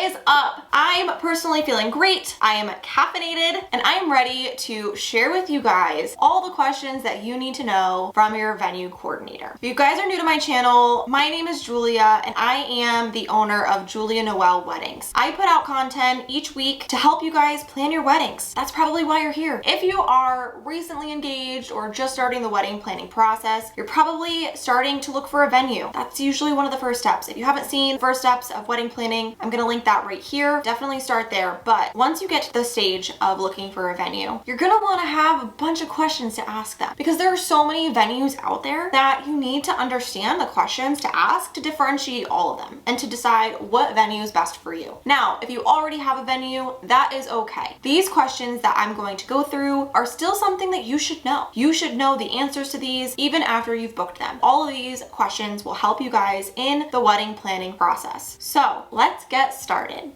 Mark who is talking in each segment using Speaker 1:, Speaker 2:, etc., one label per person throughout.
Speaker 1: is up? I'm personally feeling great. I am caffeinated and I am ready to share with you guys all the questions that you need to know from your venue coordinator. If you guys are new to my channel, my name is Julia and I am the owner of Julia Noel Weddings. I put out content each week to help you guys plan your weddings. That's probably why you're here. If you are recently engaged or just starting the wedding planning process, you're probably starting to look for a venue. That's usually one of the first steps. If you haven't seen the first steps of wedding planning, I'm gonna link that right here. Definitely start there. But once you get to the stage of looking for a venue, you're gonna wanna have a bunch of questions to ask them because there are so many venues out there that you need to understand the questions to ask to differentiate all of them and to decide what venue is best for you. Now, if you already have a venue, that is okay. These questions that I'm going to go through are still something that you should know. You should know the answers to these even after you've booked them. All of these questions will help you guys in the wedding planning process. So let's get started.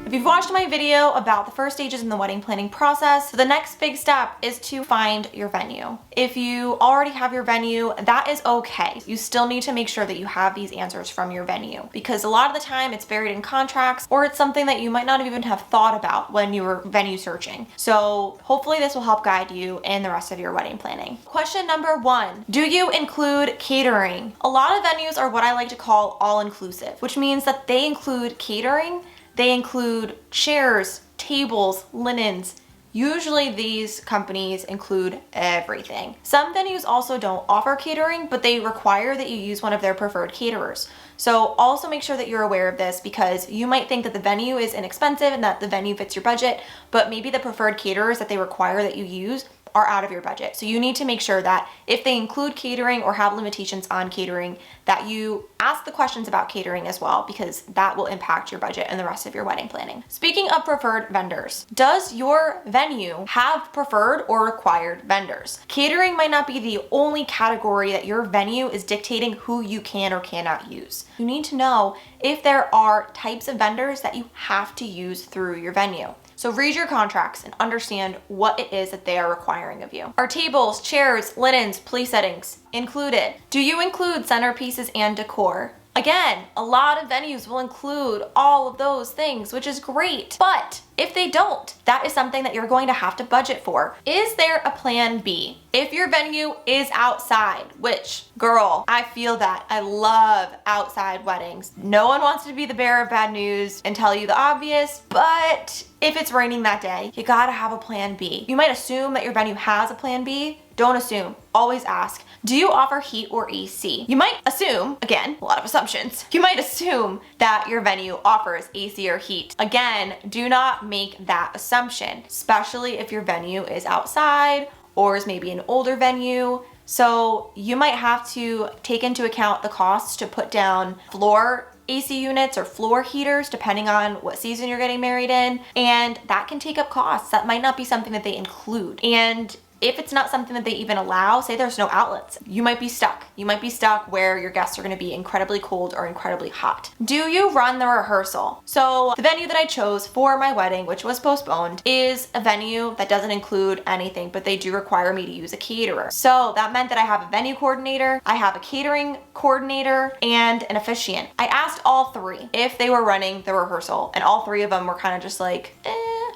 Speaker 1: If you've watched my video about the first stages in the wedding planning process, the next big step is to find your venue. If you already have your venue, that is okay. You still need to make sure that you have these answers from your venue because a lot of the time it's buried in contracts or it's something that you might not even have thought about when you were venue searching. So hopefully this will help guide you in the rest of your wedding planning. Question number 1, do you include catering? A lot of venues are what I like to call all-inclusive, which means that they include catering. They include chairs, tables, linens. Usually these companies include everything. Some venues also don't offer catering, but they require that you use one of their preferred caterers. So also make sure that you're aware of this because you might think that the venue is inexpensive and that the venue fits your budget, but maybe the preferred caterers that they require that you use are out of your budget. So you need to make sure that if they include catering or have limitations on catering, that you ask the questions about catering as well, because that will impact your budget and the rest of your wedding planning. Speaking of preferred vendors, does your venue have preferred or required vendors? Catering might not be the only category that your venue is dictating who you can or cannot use. You need to know if there are types of vendors that you have to use through your venue. So read your contracts and understand what it is that they are requiring of you. Are tables, chairs, linens, place settings included? Do you include centerpieces and decor? Again, a lot of venues will include all of those things, which is great. But if they don't, that is something that you're going to have to budget for. Is there a plan B? If your venue is outside, which, girl, I feel that. I love outside weddings. No one wants to be the bearer of bad news and tell you the obvious, but if it's raining that day, you gotta have a plan B. You might assume that your venue has a plan B. Don't assume, always ask. Do you offer heat or AC? You might assume, again, a lot of assumptions, you might assume that your venue offers AC or heat. Again, do not make that assumption, especially if your venue is outside or is maybe an older venue. So you might have to take into account the costs to put down floor AC units or floor heaters depending on what season you're getting married in, and that can take up costs. That might not be something that they include. And if it's not something that they even allow, say there's no outlets, you might be stuck. You might be stuck where your guests are gonna be incredibly cold or incredibly hot. Do you run the rehearsal? So the venue that I chose for my wedding, which was postponed, is a venue that doesn't include anything, but they do require me to use a caterer. So that meant that I have a venue coordinator, I have a catering coordinator, and an officiant. I asked all three if they were running the rehearsal, and all three of them were kind of just like,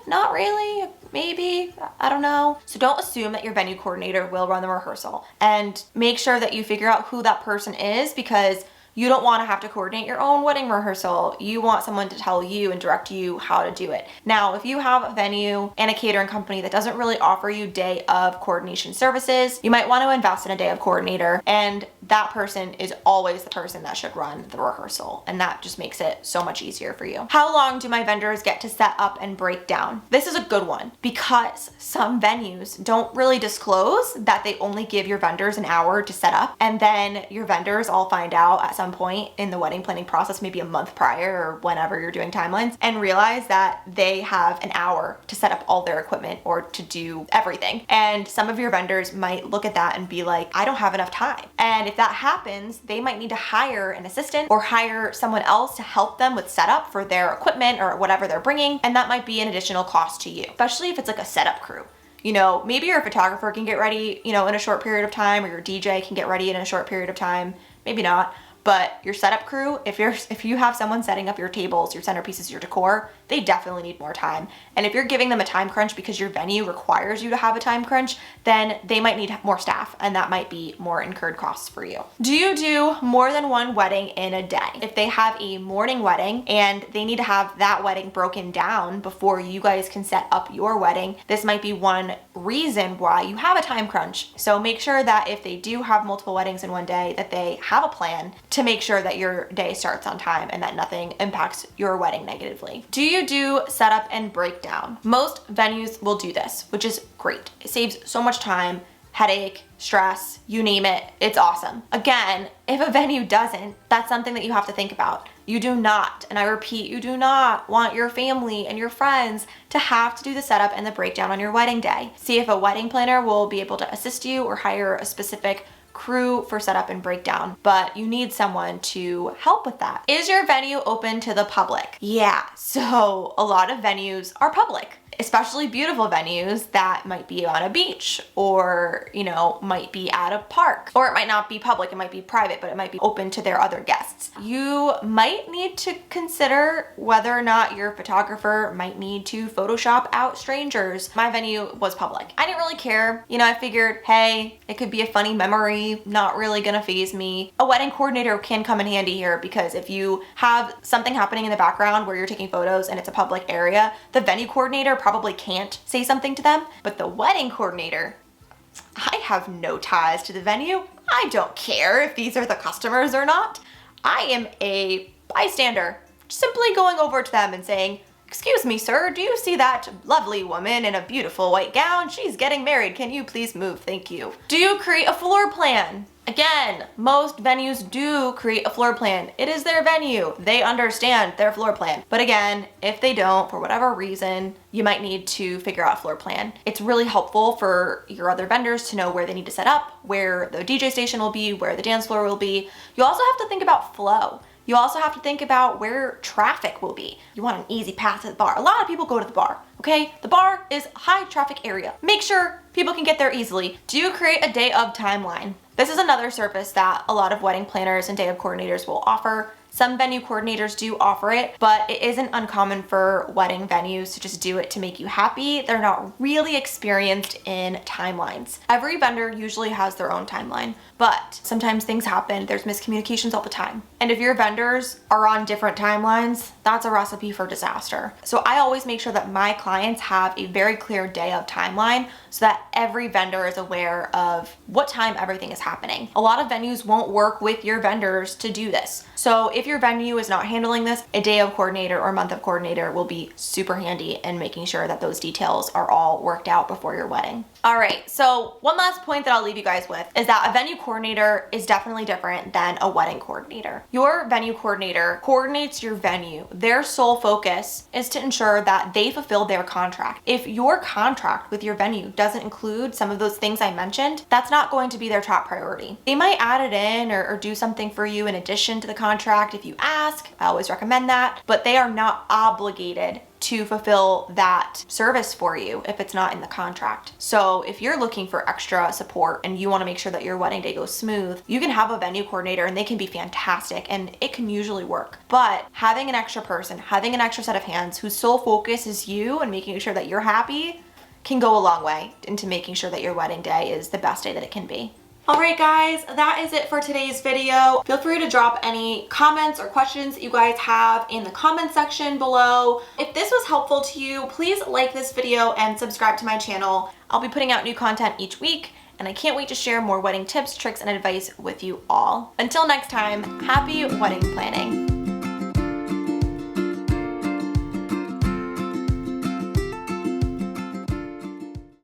Speaker 1: not really, maybe, I don't know. So don't assume that your venue coordinator will run the rehearsal, and make sure that you figure out who that person is because you don't want to have to coordinate your own wedding rehearsal. You want someone to tell you and direct you how to do it. Now, if you have a venue and a catering company that doesn't really offer you day of coordination services, you might want to invest in a day of coordinator, and that person is always the person that should run the rehearsal, and that just makes it so much easier for you. How long do my vendors get to set up and break down? This is a good one because some venues don't really disclose that they only give your vendors an hour to set up, and then your vendors all find out at some point in the wedding planning process, maybe a month prior or whenever you're doing timelines, and realize that they have an hour to set up all their equipment or to do everything. And some of your vendors might look at that and be like, I don't have enough time. And if that happens, they might need to hire an assistant or hire someone else to help them with setup for their equipment or whatever they're bringing. And that might be an additional cost to you, especially if it's like a setup crew. You know, maybe your photographer can get ready, you know, in a short period of time, or your DJ can get ready in a short period of time. Maybe not. But your setup crew, if you have someone setting up your tables, your centerpieces, your decor, they definitely need more time. And if you're giving them a time crunch because your venue requires you to have a time crunch, then they might need more staff, and that might be more incurred costs for you. Do you do more than one wedding in a day? If they have a morning wedding and they need to have that wedding broken down before you guys can set up your wedding, this might be one reason why you have a time crunch. So make sure that if they do have multiple weddings in one day, that they have a plan to make sure that your day starts on time and that nothing impacts your wedding negatively. Do you do setup and breakdown? Most venues will do this, which is great. It saves so much time, headache, stress, you name it, it's awesome. Again, if a venue doesn't, that's something that you have to think about. You do not, and I repeat, you do not want your family and your friends to have to do the setup and the breakdown on your wedding day. See if a wedding planner will be able to assist you or hire a specific crew for setup and breakdown, but you need someone to help with that. Is your venue open to the public? Yeah, so a lot of venues are public, especially beautiful venues that might be on a beach or, you know, might be at a park, or it might not be public, it might be private, but it might be open to their other guests. You might need to consider whether or not your photographer might need to Photoshop out strangers. My venue was public. I didn't really care. You know, I figured, hey, it could be a funny memory, not really gonna faze me. A wedding coordinator can come in handy here, because if you have something happening in the background where you're taking photos and it's a public area, the venue coordinator probably can't say something to them, but the wedding coordinator, I have no ties to the venue. I don't care if these are the customers or not. I am a bystander, simply going over to them and saying, "Excuse me, sir, do you see that lovely woman in a beautiful white gown? She's getting married. Can you please move? Thank you." Do you create a floor plan? Again, most venues do create a floor plan. It is their venue. They understand their floor plan. But again, if they don't, for whatever reason, you might need to figure out a floor plan. It's really helpful for your other vendors to know where they need to set up, where the DJ station will be, where the dance floor will be. You also have to think about flow. You also have to think about where traffic will be. You want an easy path to the bar. A lot of people go to the bar, okay? The bar is a high traffic area. Make sure people can get there easily. Do you create a day of timeline? This is another service that a lot of wedding planners and day of coordinators will offer. Some venue coordinators do offer it, but it isn't uncommon for wedding venues to just do it to make you happy. They're not really experienced in timelines. Every vendor usually has their own timeline, but sometimes things happen. There's miscommunications all the time. And if your vendors are on different timelines, that's a recipe for disaster. So I always make sure that my clients have a very clear day of timeline so that every vendor is aware of what time everything is happening. A lot of venues won't work with your vendors to do this. So if your venue is not handling this, a day of coordinator or month of coordinator will be super handy in making sure that those details are all worked out before your wedding. All right, so one last point that I'll leave you guys with is that a venue coordinator is definitely different than a wedding coordinator. Your venue coordinator coordinates your venue. Their sole focus is to ensure that they fulfill their contract. If your contract with your venue doesn't include some of those things I mentioned, that's not going to be their top priority. They might add it in or do something for you in addition to the contract if you ask. I always recommend that, but they are not obligated to fulfill that service for you if it's not in the contract. So if you're looking for extra support and you want to make sure that your wedding day goes smooth, you can have a venue coordinator and they can be fantastic and it can usually work. But having an extra person, having an extra set of hands whose sole focus is you and making sure that you're happy can go a long way into making sure that your wedding day is the best day that it can be. Alright guys, that is it for today's video. Feel free to drop any comments or questions that you guys have in the comment section below. If this was helpful to you, please like this video and subscribe to my channel. I'll be putting out new content each week, and I can't wait to share more wedding tips, tricks, and advice with you all. Until next time, happy wedding planning.